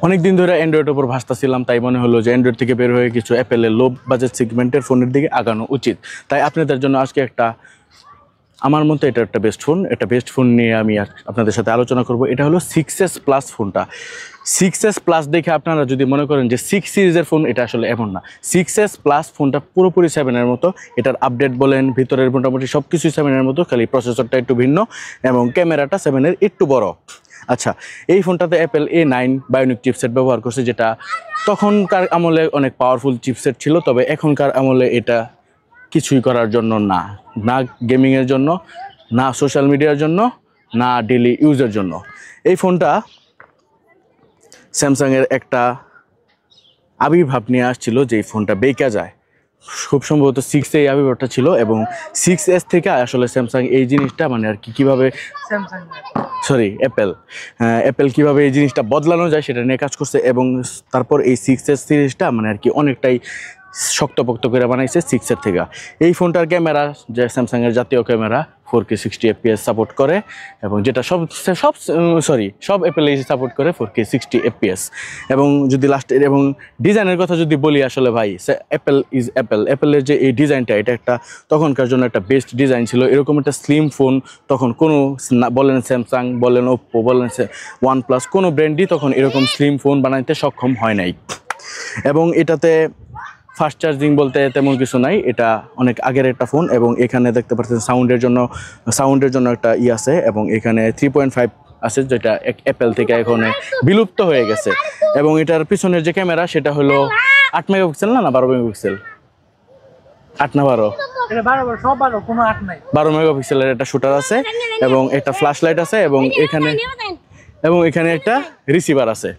অনেক দিন ধরে অ্যান্ড্রয়েডের উপর ভাসতেছিলাম, তাই মনে হলো যে অ্যান্ড্রয়েড থেকে বের হয়ে কিছু অ্যাপেলের লো বাজেট সেগমেন্টের ফোনের দিকে আগানো উচিত। তাই আপনাদের জন্য আজকে আমার মতে এটা একটা বেস্ট ফোন নিয়ে আমি আপনাদের সাথে আলোচনা করব। এটা হলো 6s প্লাস ফোনটা। 6s প্লাস দেখে আপনারা যদি মনে করেন যে 6 সিরিজের ফোন, এটা আসলে এমন না। 6s প্লাস ফোনটা পুরোপুরি 7-এর মতো। এটার আপডেট বলেন, ভিতরের মোটামুটি সব কিছুই 7-এর মতো, খালি প্রসেসরটা একটু ভিন্ন এবং ক্যামেরাটা 7-এর একটু বড়। আচ্ছা, এই ফোনটাতে অ্যাপেল A9 বায়োনিক চিপসেট ব্যবহার করছে, যেটা তখনকার আমলে অনেক পাওয়ারফুল চিপসেট ছিল, তবে এখনকার আমলে এটা কিছুই করার জন্য না, না গেমিংয়ের জন্য, না সোশ্যাল মিডিয়ার জন্য, না ডেলি ইউজের জন্য। এই ফোনটা স্যামসাংয়ের একটা আবির্ভাব নিয়ে আসছিল যে এই ফোনটা বেঁকে যায়, খুব সম্ভবত 6 এই আবির্ভাবটা ছিল, এবং 6s থেকে আসলে স্যামসাং এই জিনিসটা মানে আর কি কীভাবে অ্যাপেল কীভাবে এই জিনিসটা বদলানো যায় সেটা নিয়ে কাজ করছে, এবং তারপর এই 6s সিরিজটা মানে আর কি অনেকটাই শক্তপোক্ত করে বানাইছে 6-এর থেকে। এই ফোনটার ক্যামেরা যে স্যামসাংয়ের জাতীয় ক্যামেরা 4K 60 fps সাপোর্ট করে, এবং যেটা সব অ্যাপেল সাপোর্ট করে 4K 60 fps। এবং যদি লাস্টের এবং ডিজাইনের কথা যদি বলি, আসলে ভাই অ্যাপেলের যে এই ডিজাইনটা, এটা একটা তখনকার জন্য একটা বেস্ট ডিজাইন ছিল। এরকম একটা স্লিম ফোন তখন কোনো বলেন স্যামসাং, বলেন ওপ্পো, বলেন ওয়ানপ্লাস, কোনো ব্র্যান্ডই তখন এরকম স্লিম ফোন বানাইতে সক্ষম হয় নাই। এবং এটাতে ফাস্ট চার্জিং বলতে তেমন কিছু নাই, এটা অনেক আগের একটা ফোন। এবং এখানে দেখতে পাচ্ছেন সাউন্ডের জন্য একটা আছে, এবং এখানে 3.5 আছে, যেটা অ্যাপেল থেকে এখন বিলুপ্ত হয়ে গেছে। এবং এটার পিছনের যে ক্যামেরা, সেটা হলো 8 মেগাপিক্সেল না 12 মেগাপিক্সেল, 8 না 12, 12 মেগাপিক্সেলের একটা শুটার আছে, এবং একটা ফ্ল্যাশ লাইট আছে, এবং এখানে একটা রিসিভার আছে।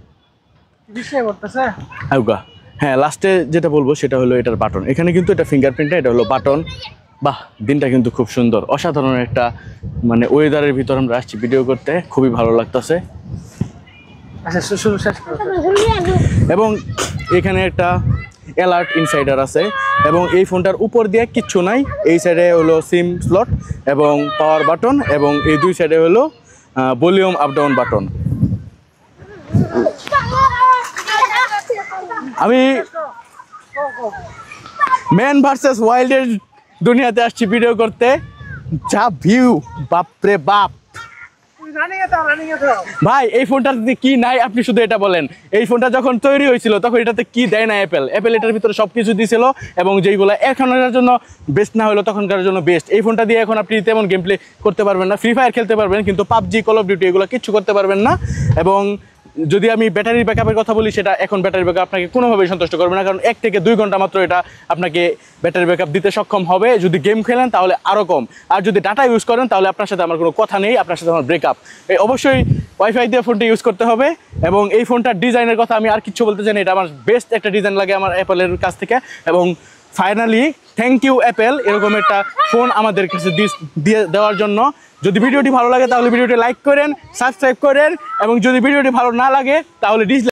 হ্যাঁ, লাস্টে যেটা বলবো সেটা হলো এটার বাটন। এখানে কিন্তু এটা ফিঙ্গারপ্রিন্ট, এটা হলো বাটন। বাহ, দিনটা কিন্তু খুব সুন্দর, অসাধারণ একটা মানে ওয়েদারের ভিতর আমরা আসছি ভিডিও করতে, খুবই ভালো লাগতেছে। এবং এখানে একটা অ্যালার্ট ইনসাইডার আছে, এবং এই ফোনটার উপর দিয়ে কিচ্ছু নাই। এই সাইডে হলো সিম স্লট এবং পাওয়ার বাটন, এবং এই দুই সাইডে হলো ভলিউম আপ ডাউন বাটন। আমি ম্যান ভার্সেস ওয়াইল্ডের দুনিয়াতে আসছি ভিডিও করতে। যা ভিউ, বাপরে বাপ ভাই, এই ফোনটাতে কি নাই আপনি শুধু এটা বলেন। এই ফোনটা যখন তৈরি হয়েছিল তখন এটাতে কি দেয় না অ্যাপেল এটার ভিতরে সবকিছু দিয়েছিল, এবং যেইগুলো এখনকার জন্য বেস্ট না হলো তখনকার জন্য বেস্ট। এই ফোনটা দিয়ে এখন আপনি তেমন গেম প্লে করতে পারবেন না, ফ্রি ফায়ার খেলতে পারবেন, কিন্তু পাবজি, কল অফ ডিউটি এগুলো কিচ্ছু করতে পারবেন না। এবং যদি আমি ব্যাটারি ব্যাকআপের কথা বলি, সেটা এখন ব্যাটারি ব্যাকআপ আপনাকে কোনোভাবেই সন্তুষ্ট করবে না, কারণ 1 থেকে 2 ঘন্টা মাত্র এটা আপনাকে ব্যাটারি ব্যাকআপ দিতে সক্ষম হবে। যদি গেম খেলেন তাহলে আরও কম, আর যদি ডাটা ইউজ করেন তাহলে আপনার সাথে আমার কোনো কথা নেই, আপনার সাথে আমার ব্রেকআপ। অবশ্যই ওয়াইফাই দিয়ে ফোনটি ইউজ করতে হবে। এবং এই ফোনটার ডিজাইনের কথা আমি আর কিচ্ছু বলতে চাই না, এটা আমার বেস্ট একটা ডিজাইন লাগে আমার অ্যাপেলের কাছ থেকে। এবং ফাইনালি থ্যাংক ইউ অ্যাপেল, এরকম একটা ফোন আমাদের কাছে দিয়ে দেওয়ার জন্য। যদি ভিডিওটি ভালো লাগে তাহলে ভিডিওটি লাইক করেন, সাবস্ক্রাইব করেন, এবং যদি ভিডিওটি ভালো না লাগে তাহলে